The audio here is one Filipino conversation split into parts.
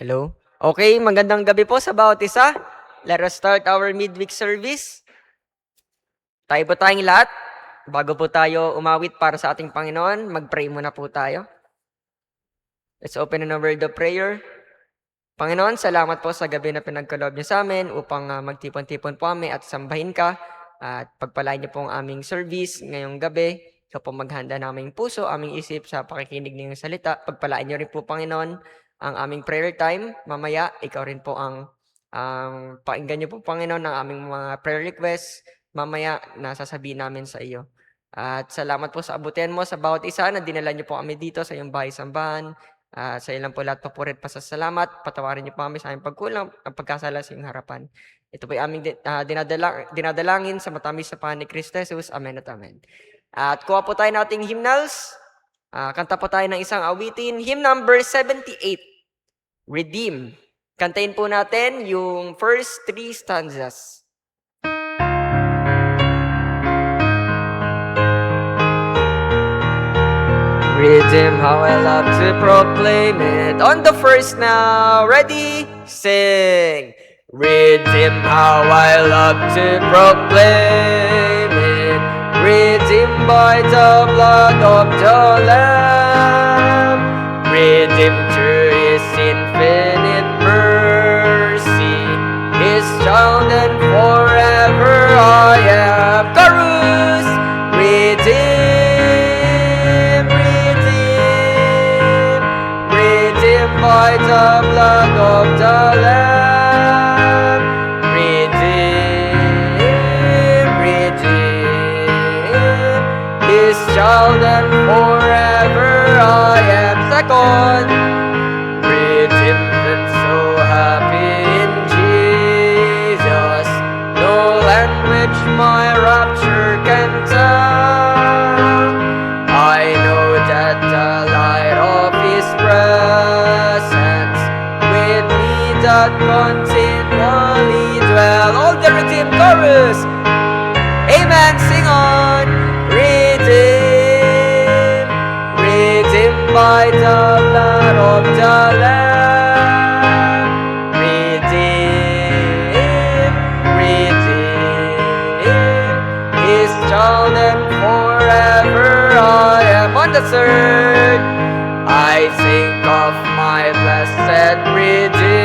Hello? Okay, magandang gabi po sa bawat isa. Let us start our midweek service. Tayo po tayong lahat. Bago po tayo umawit para sa ating Panginoon, mag-pray muna po tayo. Let's open in a word of prayer. Panginoon, salamat po sa gabi na pinagkaloob niyo sa amin upang magtipon-tipon po kami at sambahin ka at pagpalain niyo po ang aming service ngayong gabi. Ikaw po maghanda ng aming puso, aming isip sa pakikinig ng iyong salita. Pagpalain niyo rin po, Panginoon, ang aming prayer time. Mamaya, ikaw rin po ang pakinggan niyo po, Panginoon, ang aming mga prayer requests. Mamaya, nasasabihin namin sa iyo. At salamat po sa abutihan mo sa bawat isa na dinala niyo po kami dito sa iyong bahay-sambahan. Sa ilang po lahat papurit pasasalamat. Patawarin niyo po kami sa aming pagkulang at pagkasala sa iyong harapan. Ito po ay aming dinadalangin sa matamis sa pangalan ni Kristo Jesus. Amen at amen. At kuha po tayo ng ating hymnals. Kanta po tayo ng isang awitin. Hymn number 78, Redeem. Kantayin po natin yung first 3 stanzas. Redeem, how I love to proclaim it. On the first now, ready, sing. Redeem, how I love to proclaim it. Redeemed by the blood of the Lamb. Redeemed through His infinite mercy. His child and forever I am. Chorus, redeemed. By the blood of the Lamb, redeem, His child and forever I am. Second, redeemed and so happy in Jesus, no language my rapture can tell. I know that the light of His presence with me that continually dwell. All the redeemed chorus. Amen. Sing on. Redeemed, redeemed by the blood of the Lamb. Redeemed, His child and forever I am. On the third, I think of my blessed Redeemer.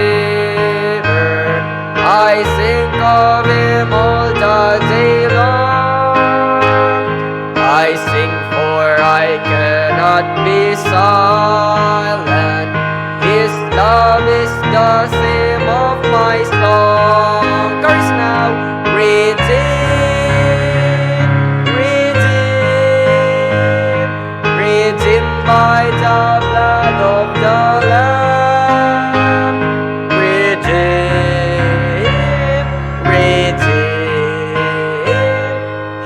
I think of Him all the day long. I sing for I cannot be silent. His love is the theme of my song. Chorus now. Redeemed by the blood of the Lamb. Redeemed,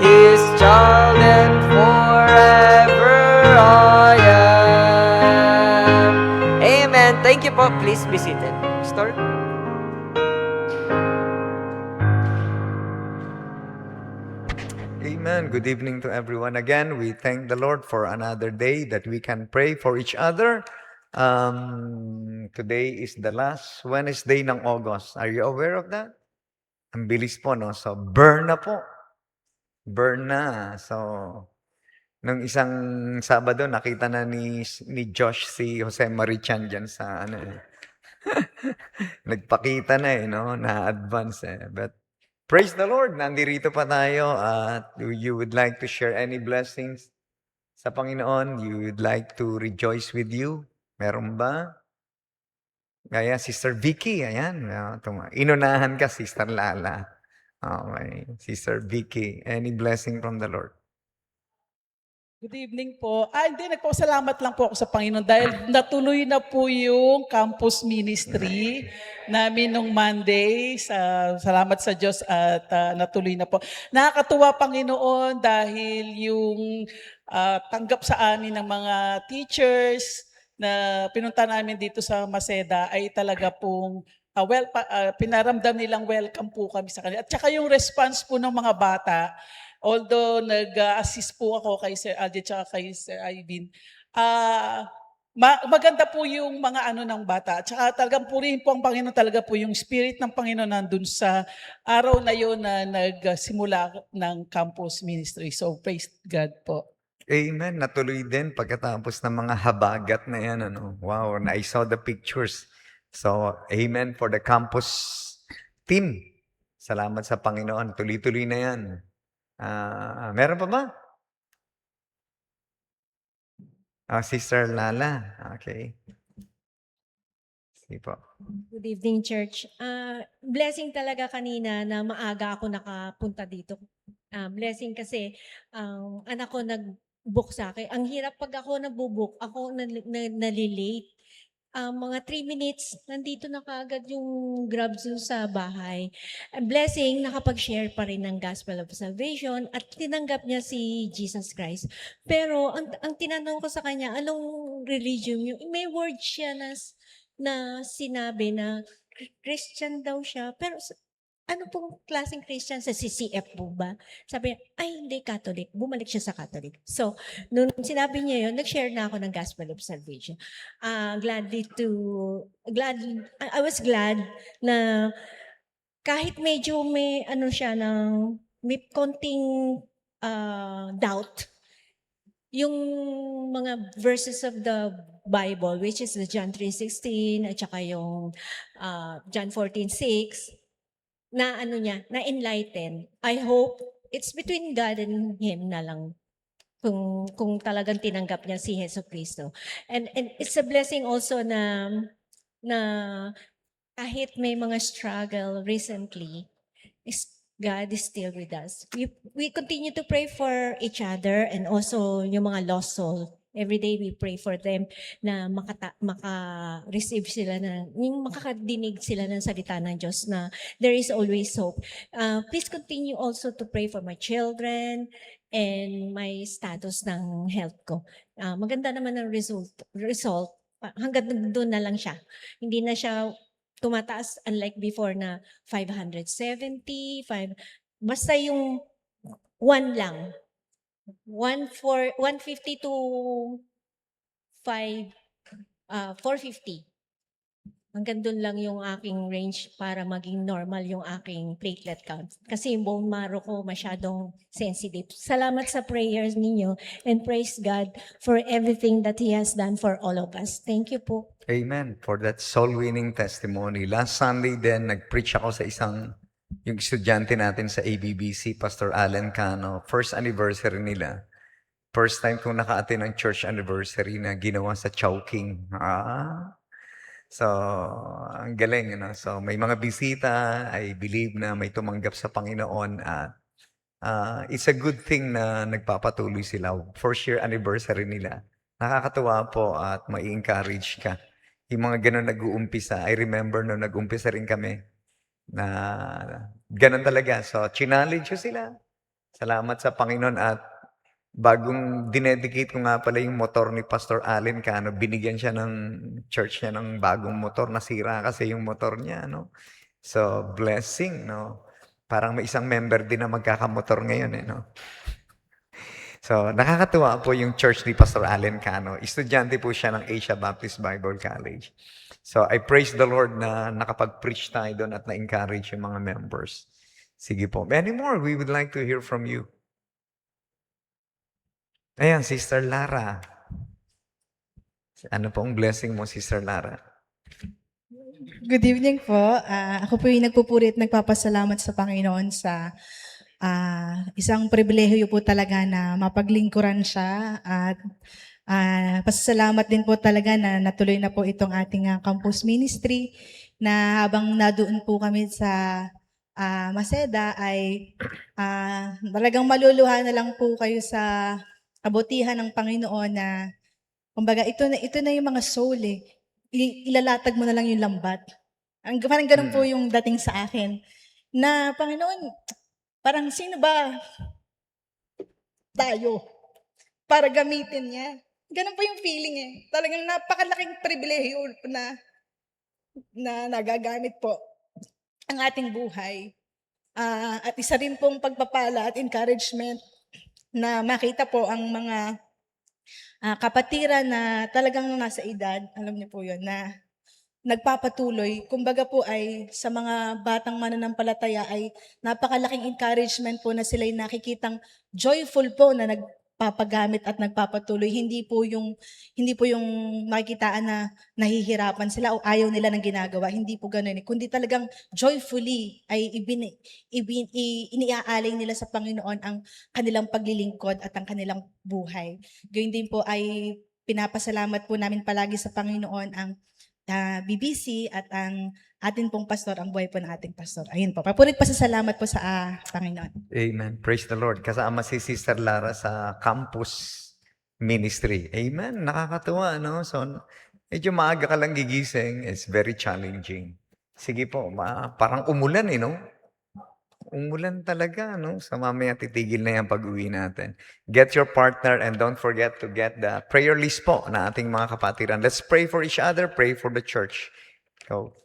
His child and forever I am. Amen. Thank you po. Please be seated. Start. Amen. Good evening to everyone again. We thank the Lord for another day that we can pray for each other. Today is the last Wednesday ng August. Are you aware of that? Ang bilis po, no? So, burn na po. Burn na. So, nung isang Sabado, nakita na ni Josh si Jose Marichan dyan sa nagpakita na no? Na-advance But, praise the Lord! Nandirito pa tayo at you would like to share any blessings sa Panginoon? You would like to rejoice with you? Meron ba? Gaya, Sister Vicky, ayan. Inunahan ka, Sister Lala. Okay. Sister Vicky, any blessing from the Lord? Good evening po. Hindi, nagpasalamat lang po ako sa Panginoon dahil natuloy na po yung campus ministry namin nung Monday. Salamat sa Diyos at natuloy na po. Nakakatuwa, Panginoon, dahil yung tanggap sa amin ng mga teachers na pinunta namin dito sa Maceda ay talaga pong pinaramdam nilang welcome po kami sa kanila. At saka yung response po ng mga bata, although nag-assist po ako kay Sir Aldi at kay Sir Ivan, Maganda po yung mga ano ng bata. Tsaka talagang purihin po ang Panginoon, talaga po yung spirit ng Panginoon nandun sa araw na yun na nagsimula ng campus ministry. So praise God po. Amen. Natuloy din pagkatapos ng mga habagat na yan. Ano? Wow, I saw the pictures. So, amen for the campus team. Salamat sa Panginoon. Tuloy-tuloy na yan. Meron pa ba? Sister Lala. Okay. Sige po. Good evening, church. Blessing talaga kanina na maaga ako nakapunta dito. Blessing kasi ang anak ko nag-book sa akin. Ang hirap pag ako nag-book, ako nalilate. Mga 3 minutes, nandito na kaagad yung grabs dun sa bahay. Blessing, nakapag-share pa rin ng Gospel of Salvation at tinanggap niya si Jesus Christ. Pero ang tinanong ko sa kanya, anong religion yun? May word siya na sinabi na Christian daw siya. Pero ano pong klaseng Christian? Sa CCF po ba? Sabi niya, ay hindi, Catholic. Bumalik siya sa Catholic. So, nung sinabi niya yun, nag-share na ako ng Gospel of Salvation. I was glad na kahit medyo may ano siya may konting doubt, yung mga verses of the Bible, which is the John 3:16 at saka yung John 14:6, na ano niya, na enlighten. I hope it's between God and him na lang kung talagang tinanggap niya si Hesus Kristo. And it's a blessing also na kahit may mga struggle recently, God is still with us. We continue to pray for each other and also yung mga lost soul. Every day we pray for them na maka-receive sila yung makakadinig sila ng salita ng Diyos na there is always hope. Please continue also to pray for my children and my status ng health ko. Maganda naman ang result. Hanggang doon na lang siya. Hindi na siya tumataas unlike before na 570, basta yung 1 lang. 150 to 450. Hanggang doon lang yung aking range para maging normal yung aking platelet count. Kasi yung bone marrow ko masyadong sensitive. Salamat sa prayers ninyo and praise God for everything that He has done for all of us. Thank you po. Amen for that soul-winning testimony. Last Sunday din, nag-preach ako sa yung estudyante natin sa ABBC, Pastor Alan Cano. First anniversary nila. First time kong naka-attend ng church anniversary na ginawa sa Chowking. So, ang galing. So, may mga bisita. I believe na may tumanggap sa Panginoon at it's a good thing na nagpapatuloy sila. First year anniversary nila. Nakakatuwa po at mai-encourage ka. Yung mga ganun nag-uumpisa. I remember nung nag-umpisa rin kami na ganun talaga. So, challenge ko sila. Salamat sa Panginoon at bagong dinedicate ko nga pala yung motor ni Pastor Allen Cano. Binigyan siya ng church niya ng bagong motor. Nasira kasi yung motor niya. No? So, blessing. No? Parang may isang member din na magkakamotor ngayon. No? So, nakakatuwa po yung church ni Pastor Allen Cano. Estudyante po siya ng Asia Baptist Bible College. So, I praise the Lord na nakapag-preach tayo doon at na-encourage yung mga members. Sige po. Many more, we would like to hear from you. Ayan, Sister Lara. Ano pong blessing mo, Sister Lara? Good evening po. Ako po yung nagpupuri at nagpapasalamat sa Panginoon sa isang pribilehiyo po talaga na mapaglingkuran siya at pasasalamat din po talaga na natuloy na po itong ating campus ministry na habang nadoon po kami sa Maseda ay talagang maluluha na lang po kayo sa kabutihan ng Panginoon na kumbaga ito na yung mga soul ilalatag mo na lang yung lambat. Parang ganun po yung dating sa akin. Na, Panginoon, parang sino ba tayo para gamitin niya? Ganun po yung feeling Talagang napakalaking pribilehiyo na nagagamit po ang ating buhay. At isa rin pong pagpapala at encouragement na makita po ang mga kapatiran na talagang nasa edad, alam niyo po yun, na nagpapatuloy. Kumbaga po ay sa mga batang mananampalataya ay napakalaking encouragement po na sila'y nakikitang joyful po na nagpapagamit at nagpapatuloy. Hindi po yung makikitaan na nahihirapan sila o ayaw nila ng ginagawa. Hindi po ganoon. Kundi talagang joyfully ay iniaalay nila sa Panginoon ang kanilang paglilingkod at ang kanilang buhay. Gayun din po ay pinapasalamat po namin palagi sa Panginoon ang BBC at ang atin pong pastor, ang buhay po ng ating pastor. Ayun po. Papulit pasasalamat po sa Panginoon. Amen. Praise the Lord. Kasama si Sister Lara sa campus ministry. Amen. Nakakatuwa, no? So, medyo maaga ka lang gigising. It's very challenging. Sige po, parang umulan, no? Umulan talaga, no? So, mamaya titigil na yan pag-uwi natin. Get your partner and don't forget to get the prayer list po na ating mga kapatiran. Let's pray for each other, pray for the church. Go.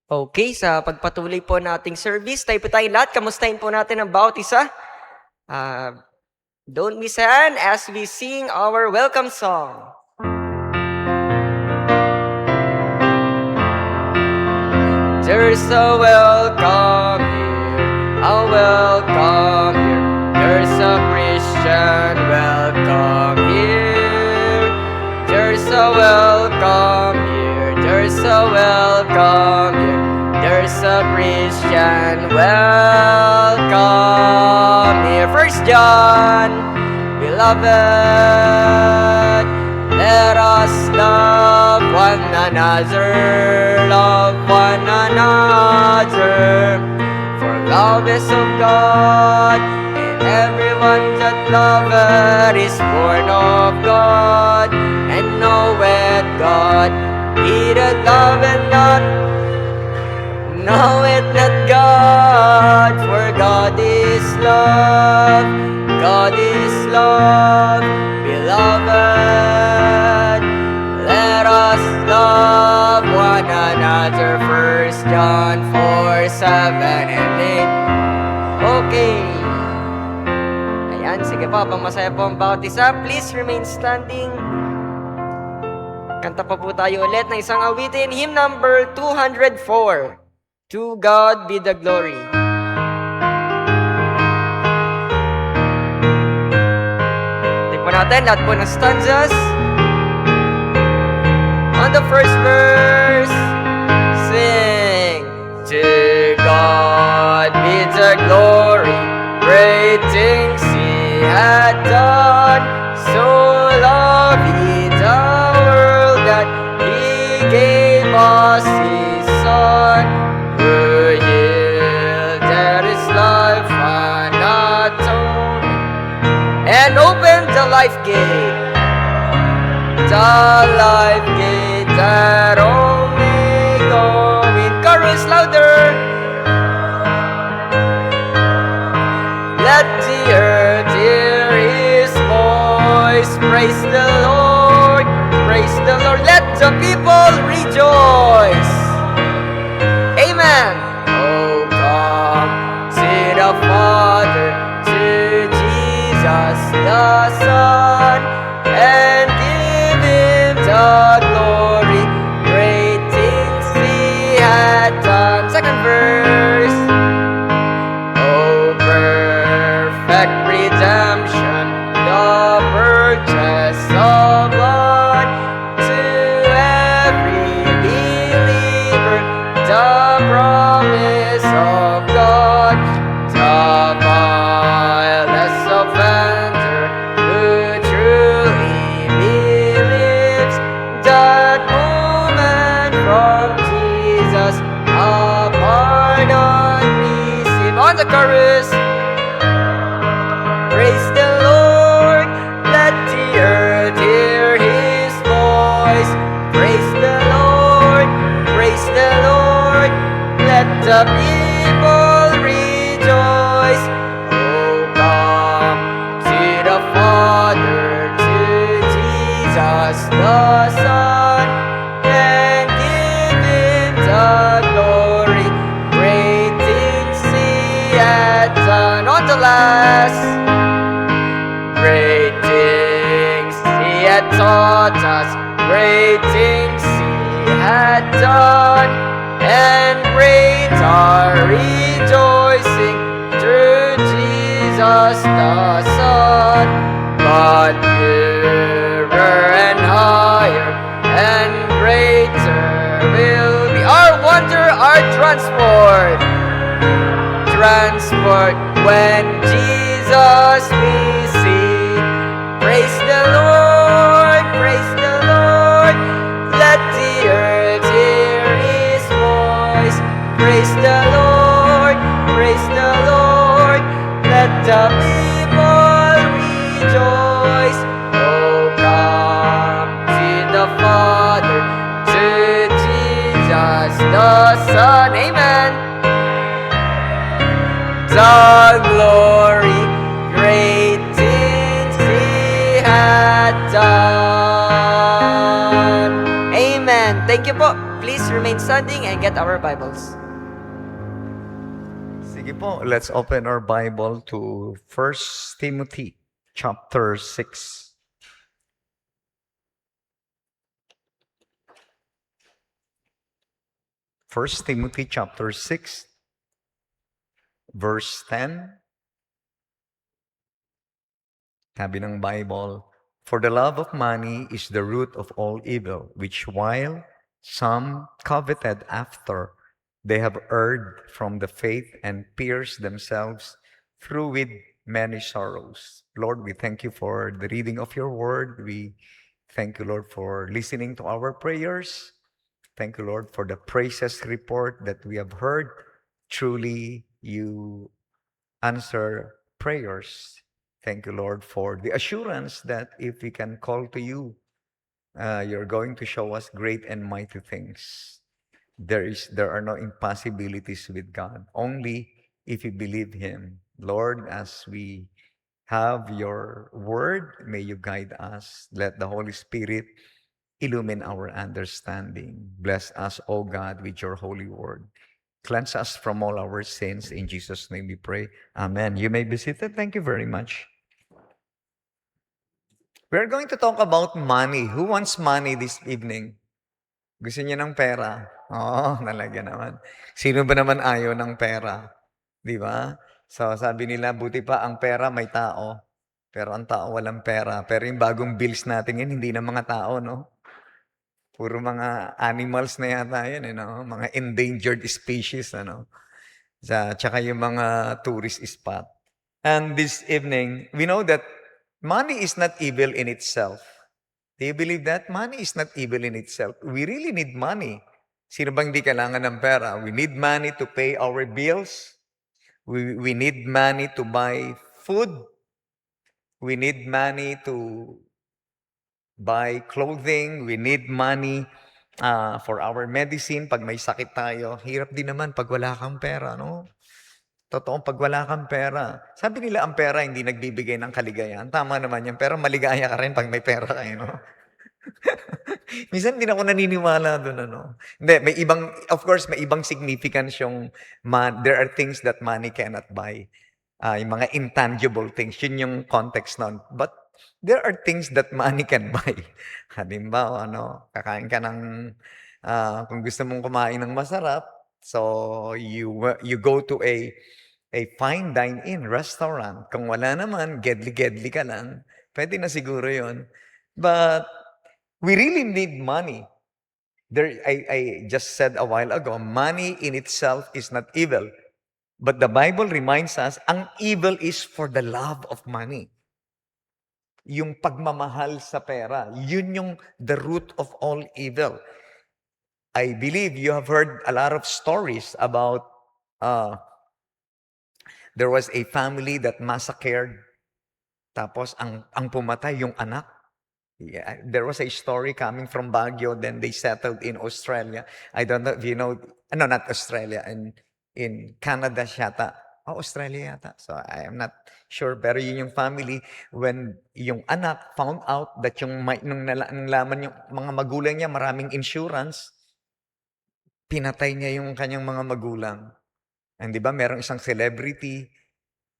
Okay, sa pagpatuloy po nating service, tayo po tayong lahat. Kamustahin po natin ang bawat isa. Don't miss a hand as we sing our welcome song. There's a welcome here, a welcome here. There's a Christian welcome here. There's a welcome here. There's a welcome here. There's a Christian welcome here. 1 John, beloved, let us love one another, love one another. For love is of God, and everyone that loveth is born of God, and knoweth God. He that loveth not, knoweth not God, for God is love. God is love, beloved. Let us love one another. 1 John 4:7 and 8. Okay. Ayan, sige po, pang masaya po ang bawat isa. Please remain standing. Kanta pa po tayo ulit ng isang awitin, hymn number 204. To God be the glory. Tingnan po natin lahat po ng stanzas. On the first verse, sing. To God be the glory, great things He had done. So loved He the world that He gave us His Son, who yielded His life an atonement, and opened the life gate. The life gate that only go in. Chorus louder. Let the earth hear His voice. Praise the Lord. Praise the Lord. Let the people rejoice. Amen. Oh, come, see the Father, to Jesus the Son, and give Him the glory. Great things He had done. Second verse. Oh, perfect redemption, the purchase of blood, to every believer, the promise of God. The vilest offender who truly believes, that moment from Jesus a pardon receive. On the chorus. Praise the Lord, let the earth hear His voice. Praise the Lord, let the people rejoice. Oh, come to the Father, to Jesus the Son, and give Him the glory. Great things He had done. On the last. Great things He had taught us, great things He had done, and great our rejoicing through Jesus the Son. But purer and higher and greater will be our wonder, our transport. Transport when Jesus we see. Praise the Lord, let the earth hear His voice. Praise the Lord, let the people rejoice. Oh, come to the Father, to Jesus the Son. Amen. The glory, great things He had done. Amen. Thank you po. Please remain standing and get our Bibles. Sige po, let's open our Bible to 1 Timothy chapter 6. First Timothy chapter 6, verse 10. Sabi ng Bible, "For the love of money is the root of all evil, which while some coveted after, they have erred from the faith and pierced themselves through with many sorrows." Lord, we thank you for the reading of your word. We thank you, Lord, for listening to our prayers. Thank you, Lord, for the praises report that we have heard. Truly, you answer prayers. Thank you, Lord, for the assurance that if we can call to you, you're going to show us great and mighty things. There are no impossibilities with God. Only if you believe Him. Lord, as we have your word, may you guide us. Let the Holy Spirit illumine our understanding. Bless us, O God, with your holy word. Cleanse us from all our sins. In Jesus' name we pray. Amen. You may be seated. Thank you very much. We're going to talk about money. Who wants money this evening? Gusto niyo ng pera? Oo, talaga naman. Sino ba naman ayaw ng pera? Di ba? So, sabi nila, buti pa ang pera may tao. Pero ang tao walang pera. Pero yung bagong bills natin yun, hindi na mga tao, no? Puro mga animals na yata yun, mga endangered species, tsaka yung mga tourist spot. And this evening, we know that money is not evil in itself. Do you believe that? Money is not evil in itself. We really need money. Sino bang di kailangan ng pera? We need money to pay our bills. We need money to buy food. We need money to buy clothing. We need money for our medicine. Pag may sakit tayo, hirap din naman pag wala kang pera, no? Totoong pag wala kang pera. Sabi nila ang pera hindi nagbibigay ng kaligayahan. Tama naman yan, pero maligaya ka rin pag may pera kayo, no? Minsan din ako naniniwala doon, Hindi, of course, may ibang significance yung, there are things that money cannot buy. Yung mga intangible things, yun yung context nun. But there are things that money can buy. Halimbawa, kakain ka ng, kung gusto mong kumain ng masarap, so you go to a fine dine-in restaurant. Kung wala naman, gedli-gedli ka lang, pwede na siguro yun. But we really need money. I just said a while ago, money in itself is not evil. But the Bible reminds us, ang evil is for the love of money. Yung pagmamahal sa pera, yun yung the root of all evil. I believe you have heard a lot of stories about there was a family that massacred, tapos ang pumatay yung anak. Yeah, there was a story coming from Baguio, then they settled in Australia. I don't know if you know, no, not Australia, in Canada yata. Australia yata. So I am not sure. Pero yun yung family, when yung anak found out that nung nalaman yung mga magulang niya maraming insurance, pinatay niya yung kanyang mga magulang. And di ba, merong isang celebrity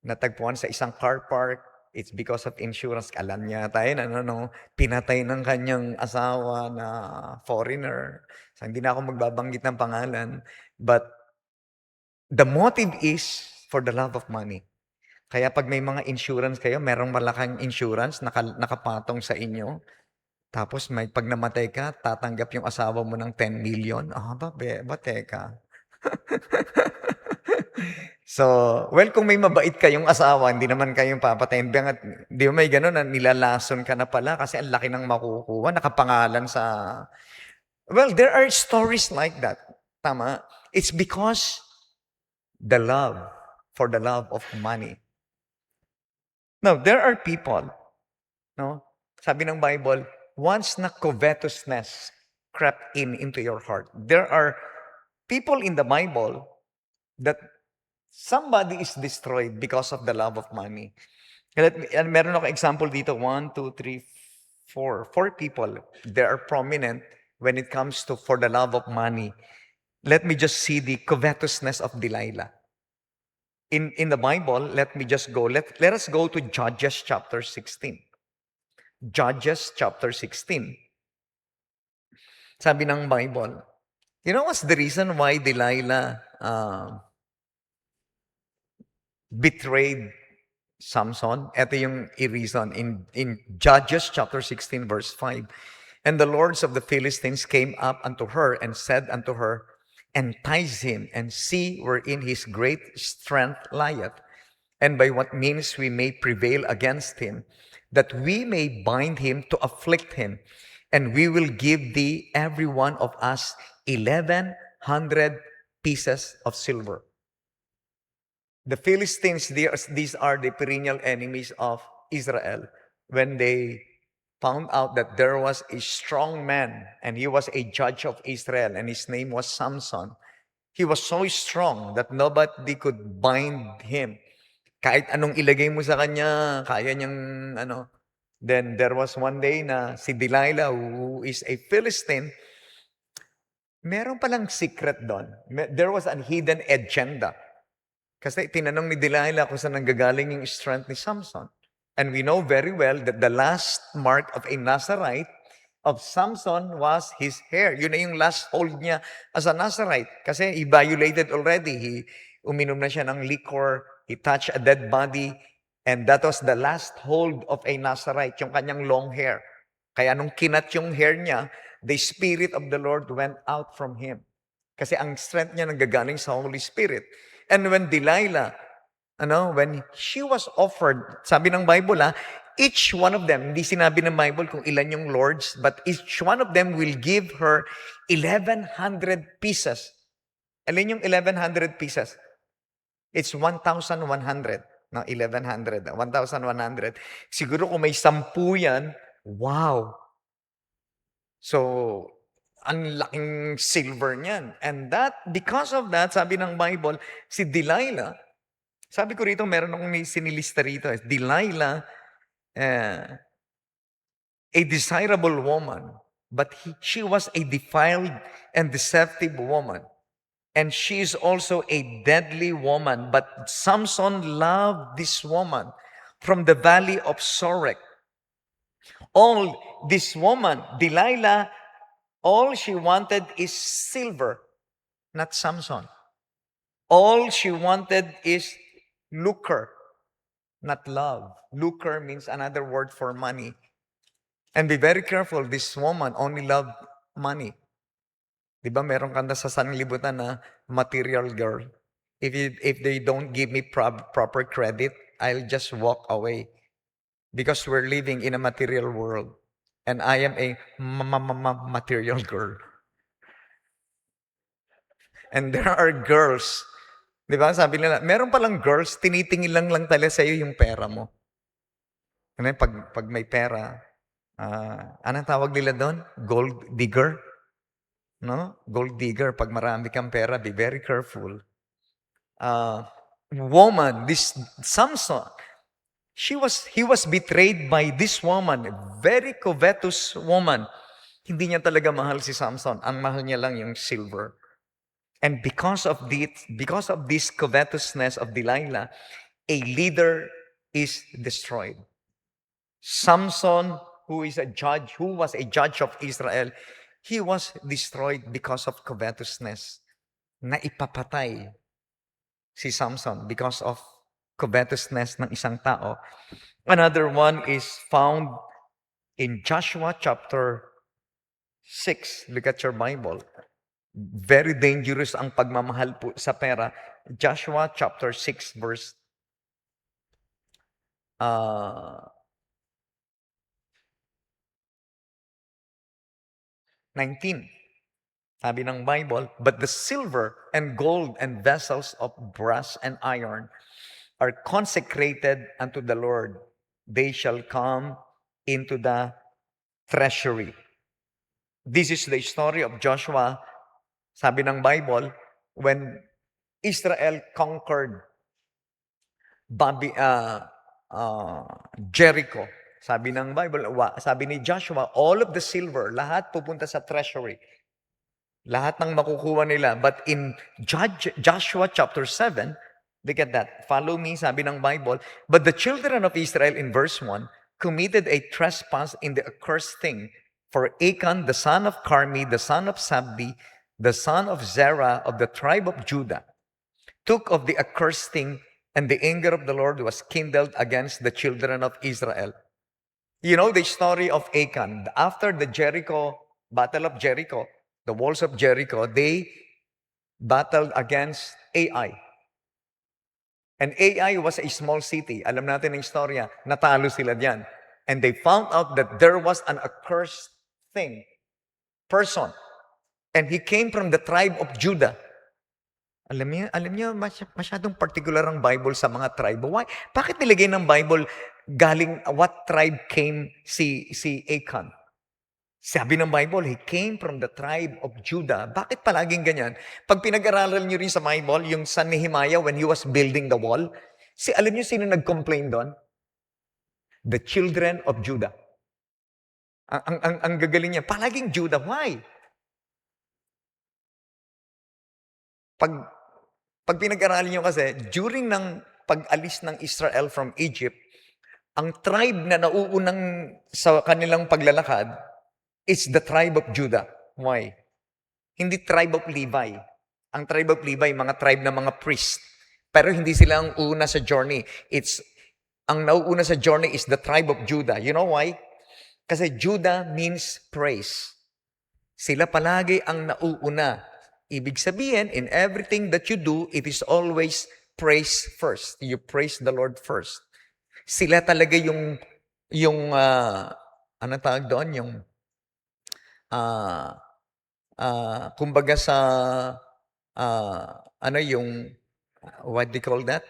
natagpuan sa isang car park. It's because of insurance. Alam niya tayo pinatay ng kanyang asawa na foreigner. So, hindi na ako magbabanggit ng pangalan. But the motive is for the love of money. Kaya pag may mga insurance kayo, merong malaking insurance nakapatong sa inyo. Tapos pag namatay ka, tatanggap yung asawa mo ng 10 million. Teka. So, well, kung may mabait kayong asawa, hindi naman kayong papatayin. Di ba may gano'n na nilalason ka na pala kasi ang laki ng makukuha, nakapangalan sa... Well, there are stories like that. Tama? It's because for the love of money. Now, there are people, sabi ng Bible, once na covetousness crept into your heart, there are people in the Bible that somebody is destroyed because of the love of money. Meron ako example dito, 1, 2, 3, 4. 4 people. They are prominent when it comes to for the love of money. Let me just see the covetousness of Delilah. In the Bible, let me just go. Let us go to Judges chapter 16. Judges chapter 16. Sabi ng Bible, you know what's the reason why Delilah betrayed Samson? Ito yung reason in Judges chapter 16 verse 5. And the lords of the Philistines came up unto her and said unto her, entice him and see wherein his great strength lieth, and by what means we may prevail against him, that we may bind him to afflict him, and we will give thee every one of us 1,100 pieces of silver. The Philistines, these are the perennial enemies of Israel. When they found out that there was a strong man and he was a judge of Israel and his name was Samson, he was so strong that nobody could bind him. Kahit anong ilagay mo sa kanya, kaya niyang ano. Then there was one day na si Delilah, who is a Philistine, meron palang secret doon. There was a hidden agenda. Kasi tinanong ni Delilah kung saan nanggagaling yung strength ni Samson. And we know very well that the last mark of a Nazarite of Samson was his hair. Yun na yung last hold niya as a Nazarite. Kasi he violated already. Uminom na siya ng liquor. He touched a dead body. And that was the last hold of a Nazarite, yung kanyang long hair. Kaya nung kinat yung hair niya, the Spirit of the Lord went out from him. Kasi ang strength niya nanggagaling sa Holy Spirit. And when Delilah, when she was offered, sabi ng Bible, each one of them, hindi sinabi ng Bible kung ilan yung lords, but each one of them will give her 1,100 pieces. Alin yung 1,100 pieces? It's 1,100. No, 1,100. 1,100. Siguro kung may 10 yan, wow. So, ang laking silver niyan. And that, because of that, sabi ng Bible, si Delilah, sabi ko rito, meron akong sinilista rito. Delilah, a desirable woman, but she was a defiled and deceptive woman. And she is also a deadly woman. But Samson loved this woman from the valley of Sorek. All this woman, Delilah, all she wanted is silver, not Samson. All she wanted is lucre, not love. Lucre means another word for money. And be very careful, this woman only loved money. Diba meron kanta sa sanlibutan na material girl. If they don't give me proper credit, I'll just walk away. Because we're living in a material world. And I am a material girl. And there are girls, di ba? Sabi nila, meron palang girls, tinitingin lang talaga sa'yo yung pera mo. And then, pag may pera, anong tawag nila doon? Gold digger? No? Gold digger. Pag marami kang pera, be very careful. Woman, this Samson, he was betrayed by this woman, a very covetous woman. Hindi niya talaga mahal si Samson. Ang mahal niya lang yung silver. And because of this covetousness of Delilah, a leader is destroyed. Samson, who was a judge of Israel, he was destroyed because of covetousness. Naipapatay si Samson because of covetousness ng isang tao. Another one is found in Joshua chapter 6. Look at your Bible. Very dangerous ang pagmamahal po sa pera. Joshua chapter 6 verse 19. Sabi ng Bible, but the silver and gold and vessels of brass and iron are consecrated unto the Lord. They shall come into the treasury. This is the story of Joshua. Sabi ng Bible, when Israel conquered Jericho, Sabi ng Bible, sabi ni Joshua, all of the silver, lahat pupunta sa treasury. Lahat ng makukuha nila. But in Joshua chapter 7, look at that. Follow me, sabi ng Bible. But the children of Israel in verse 1 committed a trespass in the accursed thing. For Achan, the son of Carmi, the son of Sabdi, the son of Zerah of the tribe of Judah, took of the accursed thing, and the anger of the Lord was kindled against the children of Israel. You know the story of Achan. After the Battle of Jericho, the walls of Jericho, they battled against Ai. And Ai was a small city. Alam natin ang istorya, natalo sila diyan. And they found out that there was an accursed person. And he came from the tribe of Judah. Alam niyo, masyadong particular ang Bible sa mga tribe. Why? Bakit nilagay ng Bible galing what tribe came si Achan? Sabi ng Bible, he came from the tribe of Judah. Bakit palaging ganyan? Pag pinag-aralan niyo rin sa Bible, yung sa Nehemiah when he was building the wall, alam niyo sino nag-complain doon? The children of Judah. Ang gagaling niya, palaging Judah. Why? Pag pinag-aralan niyo kasi, during ng pag-alis ng Israel from Egypt, ang tribe na nauunang sa kanilang paglalakad, it's the tribe of Judah. Why? Hindi tribe of Levi. Ang tribe of Levi, mga tribe na mga priest. Pero hindi sila ang una sa journey. Ang nauuna sa journey is the tribe of Judah. You know why? Kasi Judah means praise. Sila palagi ang nauuna. Ibig sabihin, in everything that you do, it is always praise first. You praise the Lord first. Sila talaga yung ano tawag doon? Yung kumbaga sa what do you call that?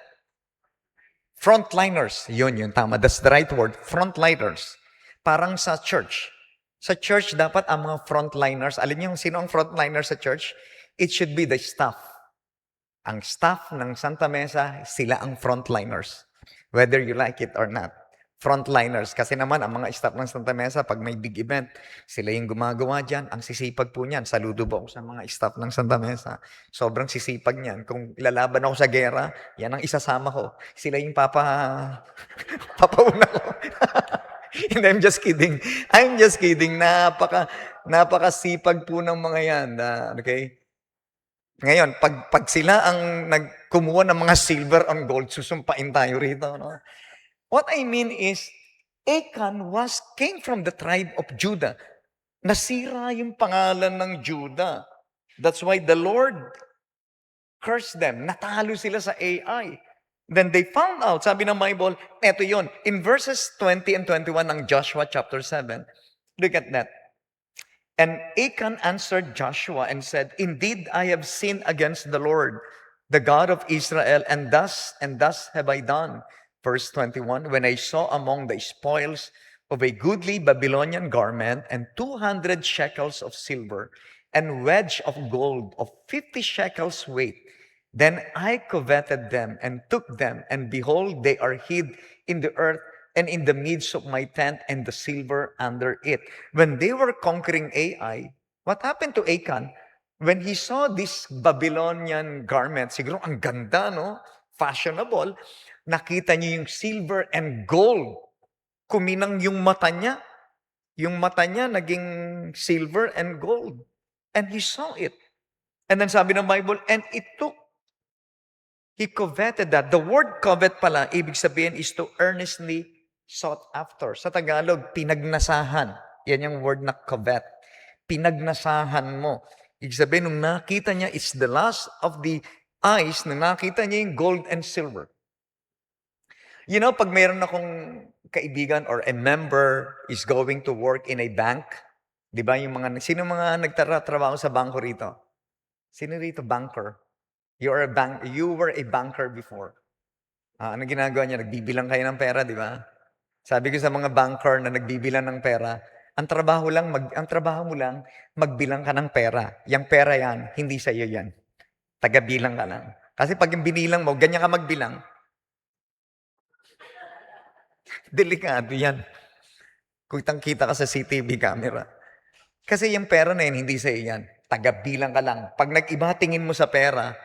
Frontliners. Yun, tama. That's the right word. Frontliners. Parang sa church. Sa church, dapat ang mga frontliners, alam niyo sino ang frontliners sa church? It should be the staff. Ang staff ng Santa Mesa, sila ang frontliners. Whether you like it or not. Frontliners. Kasi naman, ang mga staff ng Santa Mesa, pag may big event, sila yung gumagawa dyan. Ang sisipag po niyan. Saludo po ako sa mga staff ng Santa Mesa. Sobrang sisipag niyan. Kung lalaban ako sa gera, yan ang isasama ko. Sila yung papauna ko. And I'm just kidding. I'm just kidding. Napakasipag po ng mga yan. Okay? Ngayon, pag sila ang nagkumuha ng mga silver and gold, susumpain tayo rito. No? What I mean is, Achan came from the tribe of Judah. Nasira yung pangalan ng Judah. That's why the Lord cursed them. Natalo sila sa Ai. Then they found out, sabi ng Bible, eto yun. In verses 20 and 21 ng Joshua chapter 7, look at that. And Achan answered Joshua and said, Indeed, I have sinned against the Lord, the God of Israel, and thus have I done. Verse 21, when I saw among the spoils of a goodly Babylonian garment and 200 shekels of silver and wedge of gold of 50 shekels weight, then I coveted them and took them, and behold, they are hid in the earth and in the midst of my tent, and the silver under it. When they were conquering Ai, what happened to Achan? When he saw this Babylonian garment, siguro ang ganda, no? Fashionable, nakita niya yung silver and gold. Kuminang yung mata niya. Yung mata niya naging silver and gold. And he saw it. And then sabi ng Bible, and he coveted that. The word covet pala, ibig sabihin is to earnestly sought after. Sa Tagalog, pinagnasahan. Yan yung word na covet. Pinagnasahan mo. Ibig sabihin, nung nakita niya, it's the last of the eyes na nakita niya yung gold and silver. You know, pag mayroon akong kaibigan or a member is going to work in a bank, di ba yung sino mga nagtatrabaho sa bangko rito? Sino rito banker? You were a banker before. Ano ginagawa niya? Nagbibilang kayo ng pera, di ba? Sabi ko sa mga banker na nagbibilang ng pera, ang trabaho mo lang, magbilang ka ng pera. Yang pera yan, hindi sa iyo yan. Tagabilang ka lang. Kasi pag yung binilang mo, ganyan ka magbilang. Delikado yan. Kitang-kita ka sa CCTV camera. Kasi yung pera na yun, hindi sa'yo yan. Tagabilang ka lang. Pag nag-iba tingin mo sa pera,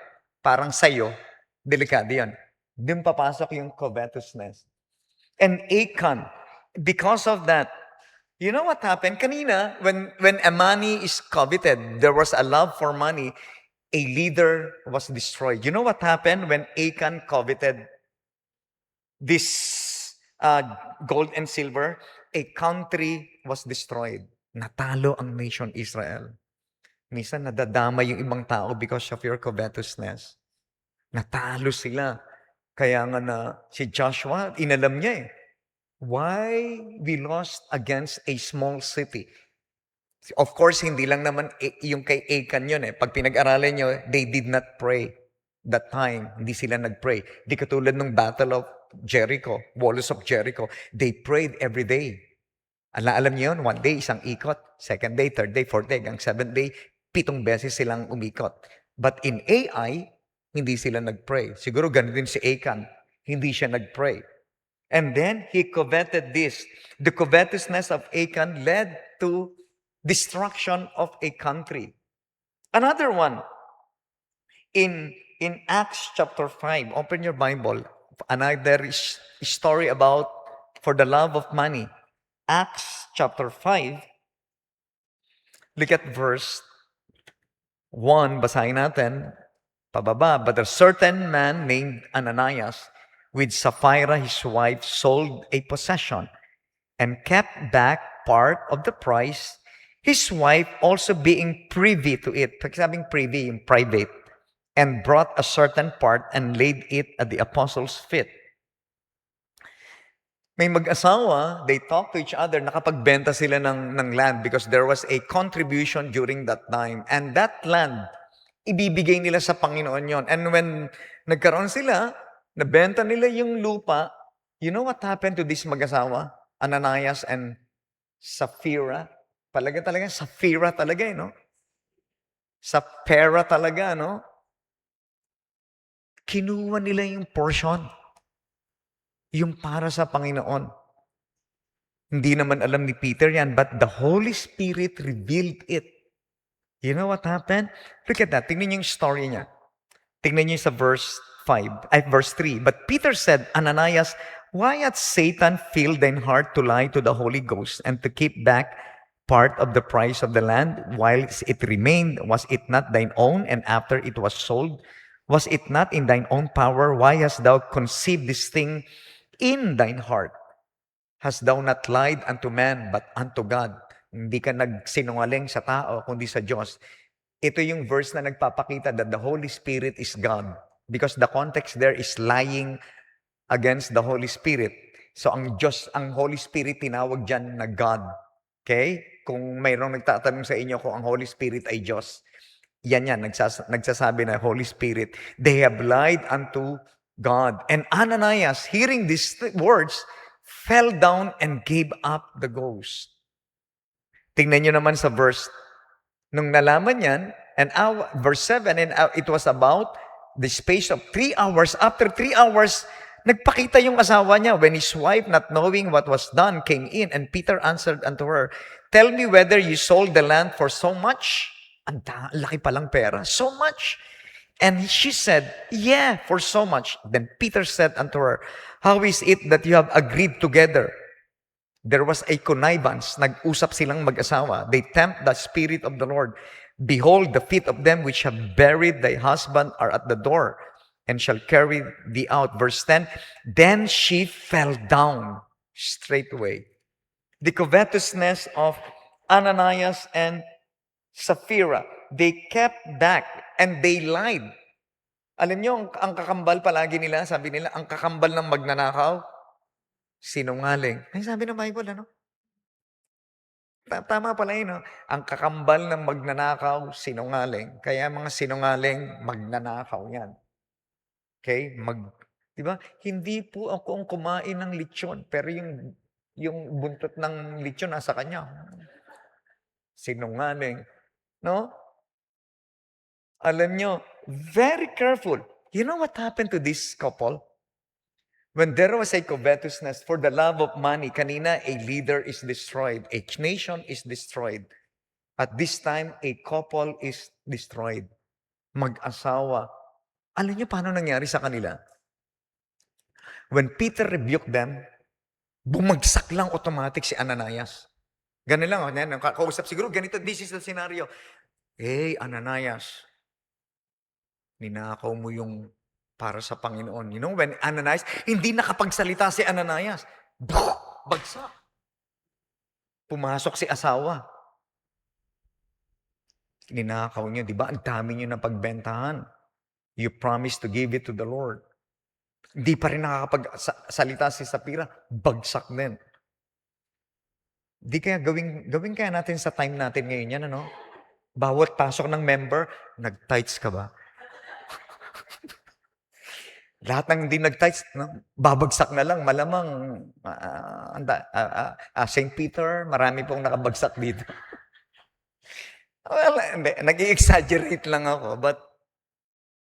parang sa'yo, delikado yan. Doon papasok yung covetousness. And Achan, because of that, you know what happened? Kanina, when a money is coveted, there was a love for money, a leader was destroyed. You know what happened when Achan coveted this gold and silver? A country was destroyed. Natalo ang nation Israel. Minsan nadadama yung ibang tao because of your covetousness. Natalo sila. Kaya nga na si Joshua, inalam niya why we lost against a small city. Of course, hindi lang naman yung kay Achan yun Pag pinag-aralan nyo, they did not pray that time. Hindi sila nag-pray. Di katulad ng Battle of Jericho, Walls of Jericho. They prayed every day. Alam niyo yun, one day, isang ikot. Second day, third day, fourth day, hanggang seventh day, 7 beses silang umikot. But in AI, hindi sila nag-pray. Siguro ganun din si Achan. Hindi siya nag-pray. And then, he coveted this. The covetousness of Achan led to destruction of a country. Another one, in Acts chapter 5, open your Bible, another story about for the love of money. Acts chapter 5, look at verse 1, basahin natin, pababa. But a certain man named Ananias, with Sapphira his wife, sold a possession and kept back part of the price, his wife also being privy to it. Pag sabing privy, yung private, and brought a certain part and laid it at the apostles' feet. May mag-asawa, they talk to each other, nakapagbenta sila ng land because there was a contribution during that time. And that land, ibibigay nila sa Panginoon yon. And when nagkaroon sila, nabenta nila yung lupa, you know what happened to this mag-asawa? Ananias and Sapphira. Talaga, Sapphira talaga no? Sapphira talaga, no? Kinuha nila yung portion. Yung para sa Panginoon. Hindi naman alam ni Peter yan, but the Holy Spirit revealed it. You know what happened? Look at that. Tingnan niyo yung story niya. Tingnan niyo sa verse 3. But Peter said, Ananias, why hath Satan filled thine heart to lie to the Holy Ghost and to keep back part of the price of the land while it remained? Was it not thine own? And after it was sold, was it not in thine own power? Why hast thou conceived this thing in thine heart? Hast thou not lied unto man, but unto God? Hindi ka nagsinungaling sa tao, kundi sa Diyos. Ito yung verse na nagpapakita that the Holy Spirit is God. Because the context there is lying against the Holy Spirit. So ang Diyos, ang Holy Spirit, tinawag dyan na God. Okay? Kung mayroong nagtatanong sa inyo kung ang Holy Spirit ay Diyos, yan, nagsasabi na Holy Spirit. They have lied unto God. And Ananias, hearing these words, fell down and gave up the ghost. Tingnan nyo naman sa verse. Nung nalaman yan, verse 7, and it was about the space of 3 hours. After 3 hours, nagpakita yung asawa niya. When his wife, not knowing what was done, came in, and Peter answered unto her, tell me whether you sold the land for so much. Ang laki palang pera. So much. And she said, yeah, for so much. Then Peter said unto her, how is it that you have agreed together? There was a connivance. Nag-usap silang mag-asawa. They tempt the Spirit of the Lord. Behold, the feet of them which have buried thy husband are at the door, and shall carry thee out. Verse 10, then she fell down straightway. The covetousness of Ananias and Sapphira, they kept back and they lied. Alam niyo, ang kakambal palagi nila, sabi nila, ang kakambal ng magnanakaw, sinungaling. Ay, sabi ng Bible, ano? Tama pala yun, no? Ang kakambal ng magnanakaw, sinungaling. Kaya mga sinungaling, magnanakaw yan. Okay? Di ba? Hindi po ako ang kumain ng lechon, pero yung buntot ng lechon nasa kanya. Sinungaling. No? Alam nyo, very careful. You know what happened to this couple? When there was a covetousness for the love of money, kanina, a leader is destroyed. A nation is destroyed. At this time, a couple is destroyed. Mag-asawa. Alam niyo paano nangyari sa kanila? When Peter rebuked them, bumagsak lang automatic si Ananias. Ganun lang, kausap siguro, ganito, this is the scenario. Hey, Ananias, ninakaw mo yung para sa Panginoon. You know, when Ananias, hindi nakapagsalita si Ananias. Bagsak. Pumasok si asawa. Ninakaw niyo, di ba? Ang dami niyo na pagbentahan. You promised to give it to the Lord. Hindi pa rin nakakapagsalita si Sapira. Bagsak din. Di kaya gawin kaya natin sa time natin ngayon yan, ano? Bawat pasok ng member, nag-tights ka ba? Lahat ng hindi nag-tights, no? Babagsak na lang. Malamang, St. Peter, marami pong nakabagsak dito. Well, hindi, nag-i-exaggerate lang ako. But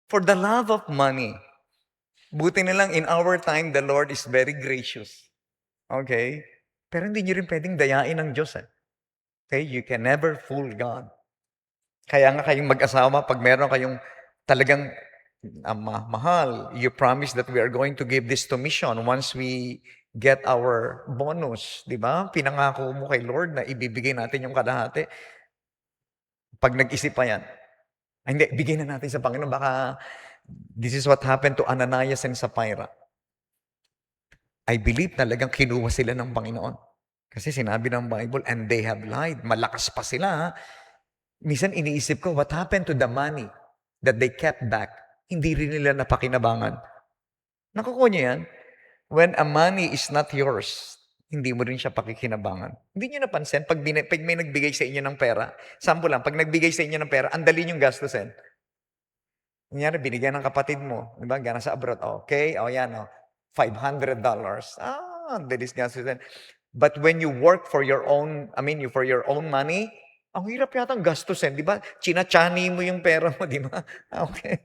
for the love of money, buti na lang in our time, the Lord is very gracious. Okay? Pero hindi nyo rin pwedeng dayain ng Diyos. Okay? You can never fool God. Kaya nga kayong mag-asawa, pag meron kayong talagang mahal, you promise that we are going to give this to mission once we get our bonus. Di ba? Pinangako mo kay Lord na ibibigay natin yung kalahati. Pag nag-isip pa yan, hindi, bigay na natin sa Panginoon. Baka this is what happened to Ananias and Sapphira. I believe talagang kinuha sila ng Panginoon. Kasi sinabi ng Bible, and they have lied. Malakas pa sila. Ha? Minsan iniisip ko, what happened to the money that they kept back? Hindi rin nila napakinabangan. Nakukuha niyo yan? When a money is not yours, hindi mo rin siya pakikinabangan. Hindi niyo napansin, pag may nagbigay sa inyo ng pera, sample lang, pag nagbigay sa inyo ng pera, ang dali niyong gastusin. Kunyari, binigyan ng kapatid mo, di ba, gana sa abroad, okay, yan, $500. Ang dalis gastusin. But when you work for your own, for your own money, ang hirap yata ang gastusin, di ba? Chinachani mo yung pera mo, di ba? Okay.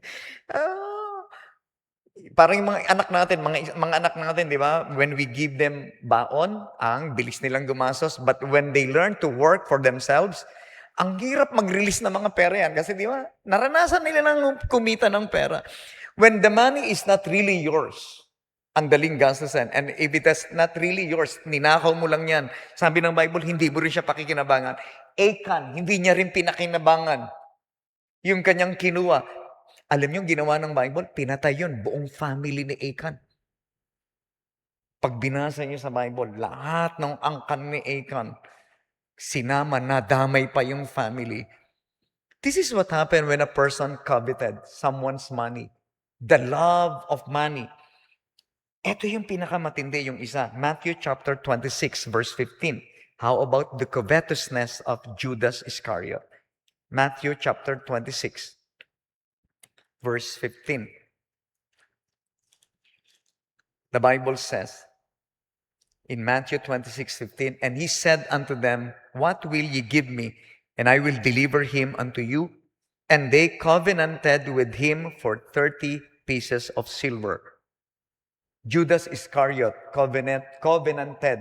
Parang yung mga anak natin, mga anak natin, di ba? When we give them baon, ang bilis nilang gumastos. But when they learn to work for themselves, ang hirap mag-release ng mga pera yan. Kasi di ba, naranasan nila ng kumita ng pera. When the money is not really yours, ang daling gastusin. And if it is not really yours, ninakaw mo lang yan. Sabi ng Bible, hindi mo rin siya pakikinabangan. Achan, hindi niya rin pinakinabangan yung kanyang kinuha. Alam niyo, ginawa ng Bible, pinatay yun, buong family ni Achan. Pag binasa niyo sa Bible, lahat ng angkan ni Achan, sinama, nadamay pa yung family. This is what happened when a person coveted someone's money. The love of money. Ito yung pinakamatindi, yung isa. Matthew chapter 26, verse 15. How about the covetousness of Judas Iscariot? Matthew chapter 26, verse 15. The Bible says, in Matthew 26:15, and he said unto them, what will ye give me? And I will deliver him unto you. And they covenanted with him for 30 pieces of silver. Judas Iscariot covenanted,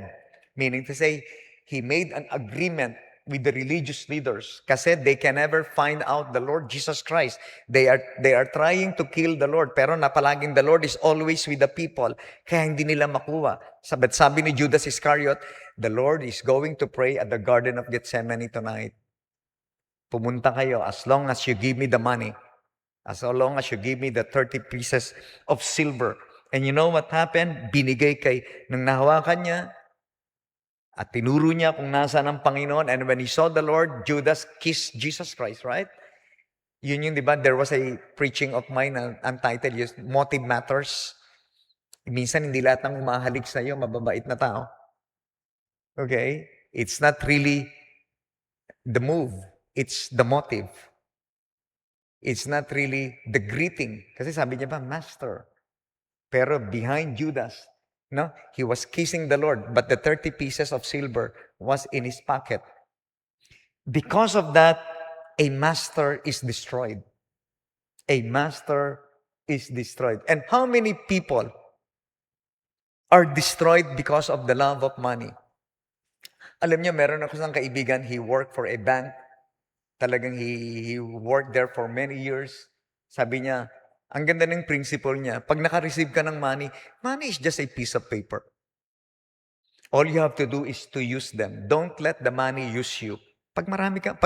meaning to say, he made an agreement with the religious leaders kasi they can never find out the Lord Jesus Christ. They are trying to kill the Lord, pero napalaging the Lord is always with the people, kaya hindi nila makuha. Sabi ni Judas Iscariot, the Lord is going to pray at the Garden of Gethsemane tonight. Pumunta kayo as long as you give me the money, as long as you give me the 30 pieces of silver. And you know what happened? Binigay nung nahawakan niya, at tinuro niya kung nasaan ang Panginoon. And when he saw the Lord, Judas kissed Jesus Christ, right? Yun yung, di ba? There was a preaching of mine na ang title is Motive Matters. Minsan, hindi lahat ng umahalik sa'yo, mababait na tao. Okay? It's not really the move. It's the motive. It's not really the greeting. Kasi sabi niya ba, Master. Pero behind Judas, no, he was kissing the Lord, but the 30 pieces of silver was in his pocket. Because of that, a master is destroyed. A master is destroyed. And how many people are destroyed because of the love of money. Alam niyo, meron ako isang kaibigan, he worked for a bank. Talagang he worked there for many years. Sabi niya, ang ganda ng principle niya, pag naka-receive ka ng money, money is just a piece of paper. All you have to do is to use them. Don't let the money use you. Pag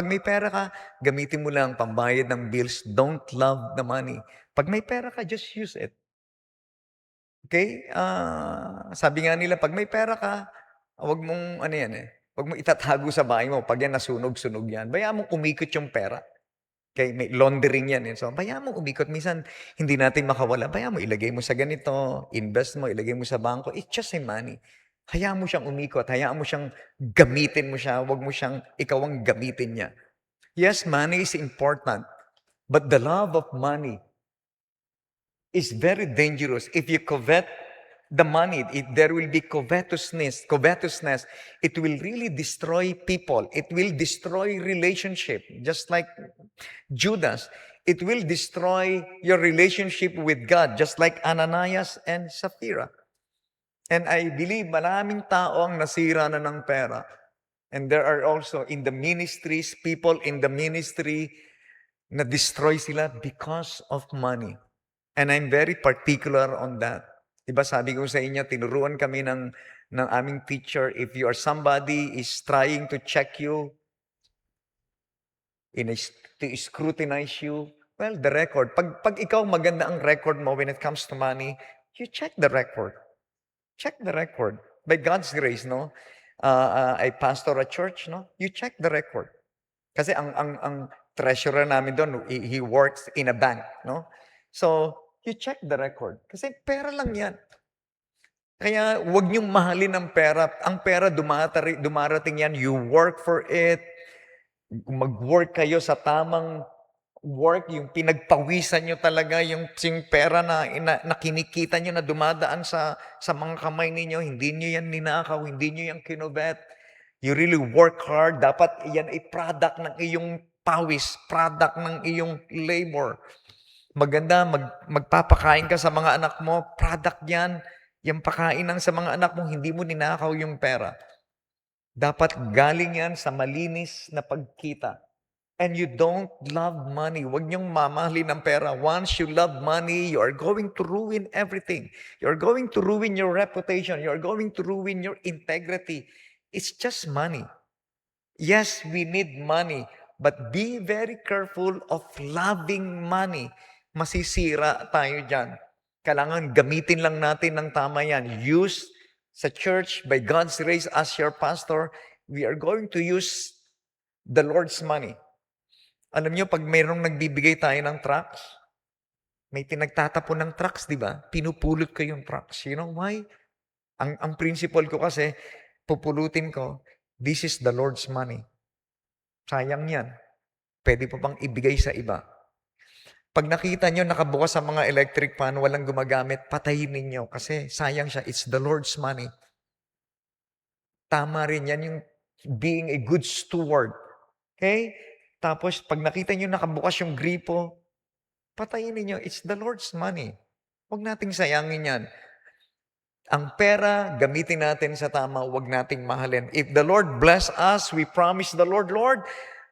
may pera ka, gamitin mo lang pambayad ng bills. Don't love the money. Pag may pera ka, just use it. Okay? Sabi nga nila, pag may pera ka, wag mong, wag mong itatago sa bahay mo. Pag yan nasunog-sunog yan, bayaan mong umikot yung pera. Okay? May laundering yan. So, bayaan mong umikot. Minsan, hindi natin makawala. Bayaan mo, ilagay mo sa ganito, invest mo, ilagay mo sa bangko. It's just a money. Hayaan mo siyang umikot. Hayaan mo siyang gamitin mo siya. Wag mo siyang, ikaw ang gamitin niya. Yes, money is important. But the love of money is very dangerous. If you covet the money, there will be covetousness. It will really destroy people. It will destroy relationship. Just like Judas, it will destroy your relationship with God, just like Ananias and Sapphira. And I believe maraming tao ang nasira na ng pera. And there are also in the ministries, people in the ministry na destroy sila because of money. And I'm very particular on that. Diba sabi ko sa inyo, tinuruan kami ng aming teacher, if you are somebody is trying to check you, to scrutinize you, well, the record. Pag ikaw maganda ang record mo when it comes to money, you check the record. Check the record. By God's grace, no? I pastor a church, no? You check the record. Kasi ang treasurer namin doon, he works in a bank, no? So, you check the record. Kasi pera lang yan. Kaya huwag niyong mahalin ang pera. Ang pera dumarating yan. You work for it. Mag-work kayo sa tamang work, yung pinagpawisan nyo talaga, yung pera na kinikita nyo na dumadaan sa mga kamay ninyo, hindi nyo yan ninakaw, hindi nyo yan kinubet. You really work hard. Dapat yan ay product ng iyong pawis, product ng iyong labor. Maganda, magpapakain ka sa mga anak mo, product yan. Yung pakain ng sa mga anak mo, hindi mo ninakaw yung pera. Dapat galing yan sa malinis na pagkita. And you don't love money. Huwag niyong mamahalin ng pera. Once you love money, you are going to ruin everything. You are going to ruin your reputation. You are going to ruin your integrity. It's just money. Yes, we need money. But be very careful of loving money. Masisira tayo dyan. Kailangan gamitin lang natin ng tama yan. Use sa church, by God's grace, as your pastor, we are going to use the Lord's money. Alam niyo, pag mayroong nagbibigay tayo ng trucks, may tinagtatapon ng trucks, di ba? Pinupulot ko yung trucks. You know why? Ang principle ko kasi, pupulutin ko, this is the Lord's money. Sayang yan. Pwede pa bang ibigay sa iba? Pag nakita nyo nakabukas sa mga electric fan, walang gumagamit, patayin ninyo kasi sayang siya. It's the Lord's money. Tama rin yan yung being a good steward. Okay? Tapos, pag nakita nyo nakabukas yung gripo, patayin ninyo. It's the Lord's money. Huwag nating sayangin yan. Ang pera, gamitin natin sa tama. Huwag nating mahalin. If the Lord bless us, we promise the Lord, Lord,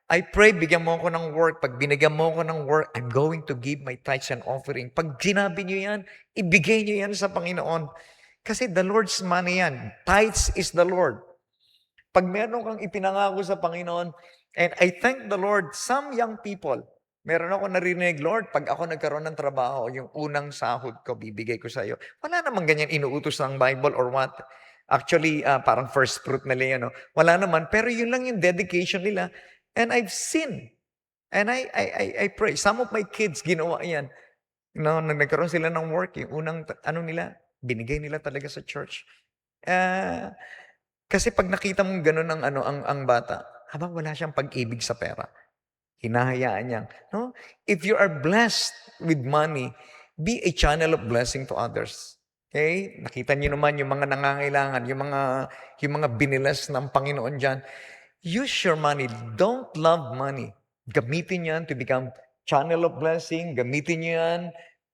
I pray, bigyan mo ako ng work. Pag binigyan mo ako ng work, I'm going to give my tithes and offering. Pag sinabi nyo yan, ibigay nyo yan sa Panginoon. Kasi the Lord's money yan. Tithes is the Lord. Pag meron kang ipinangako sa Panginoon, and I thank the Lord, some young people, meron ako narinig, Lord, pag ako nagkaroon ng trabaho, yung unang sahod ko, bibigay ko sa iyo. Wala namang ganyan inuutos ng Bible or what. Actually, parang first fruit nila yan. No? Wala naman, pero yun lang yung dedication nila. And I've seen, and I pray. Some of my kids, ginawa yan. No, nagkaroon sila ng work, yung unang, binigay nila talaga sa church. Kasi pag nakita mong gano'n ang bata, habang wala siyang pag-ibig sa pera, hinahayaan niya. No? If you are blessed with money, be a channel of blessing to others. Okay? Nakita niyo naman yung mga nangangailangan, yung mga binilas ng Panginoon dyan. Use your money. Don't love money. Gamitin yan to become channel of blessing. Gamitin nyo yan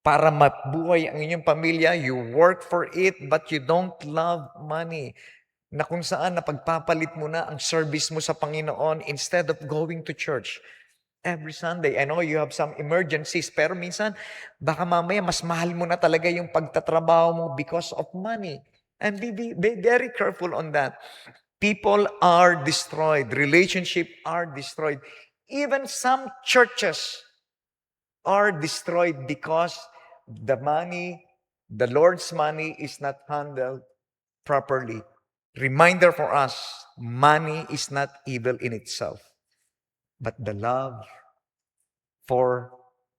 para mabuhay ang inyong pamilya. You work for it, but you don't love money. Na kung saan napagpapalit mo na ang service mo sa Panginoon instead of going to church every Sunday. I know you have some emergencies, pero minsan, baka mamaya mas mahal mo na talaga yung pagtatrabaho mo because of money. And be very careful on that. People are destroyed. Relationships are destroyed. Even some churches are destroyed because the money, the Lord's money is not handled properly. Reminder for us, money is not evil in itself, but the love for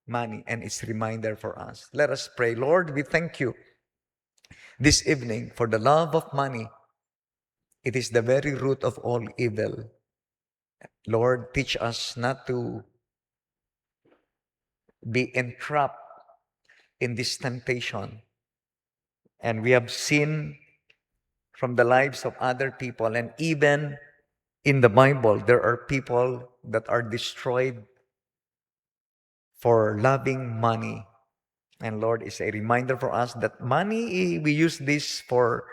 money, and it's reminder for us. Let us pray. Lord, we thank you this evening for the love of money. It is the very root of all evil. Lord, teach us not to be entrapped in this temptation. And we have seen from the lives of other people, and even in the Bible, there are people that are destroyed for loving money. And Lord, it's a reminder for us that money, we use this for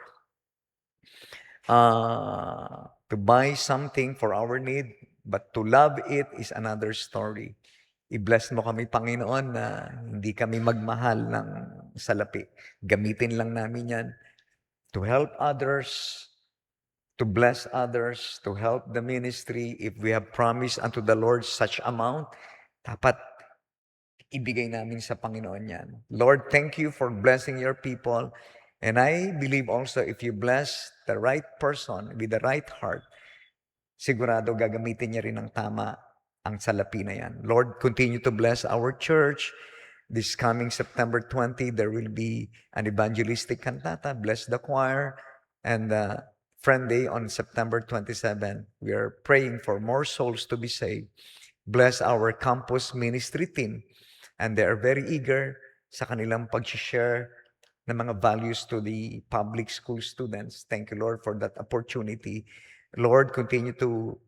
to buy something for our need, but to love it is another story. I-bless mo kami, Panginoon, na hindi kami magmahal ng salapi. Gamitin lang namin yan to help others, to bless others, to help the ministry. If we have promised unto the Lord such amount, dapat ibigay namin sa Panginoon yan. Lord, thank you for blessing your people. And I believe also if you bless the right person with the right heart, sigurado gagamitin niya rin ng tama ang salapi na yan. Lord, continue to bless our church. This coming September 20, there will be an evangelistic cantata. Bless the choir. And Friend Day on September 27, we are praying for more souls to be saved. Bless our campus ministry team. And they are very eager sa kanilang pag-share ng mga values to the public school students. Thank you, Lord, for that opportunity. Lord, continue to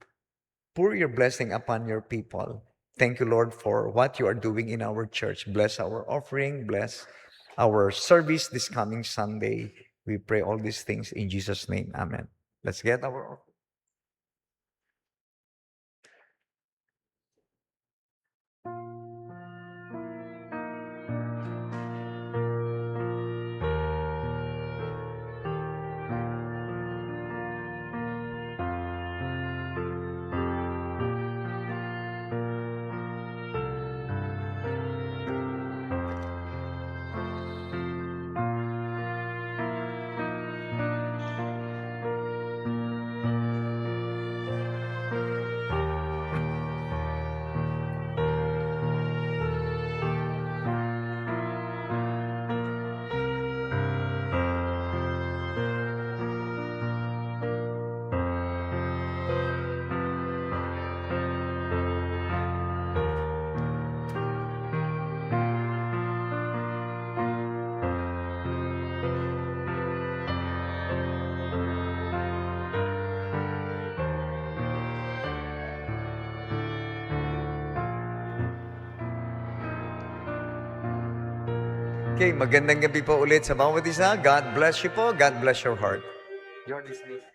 pour your blessing upon your people. Thank you, Lord, for what you are doing in our church. Bless our offering. Bless our service this coming Sunday. We pray all these things in Jesus' name. Amen. Let's get our offering. Okay, magandang gabi po ulit sa bawat isa. God bless you po. God bless your heart. You're dismissed.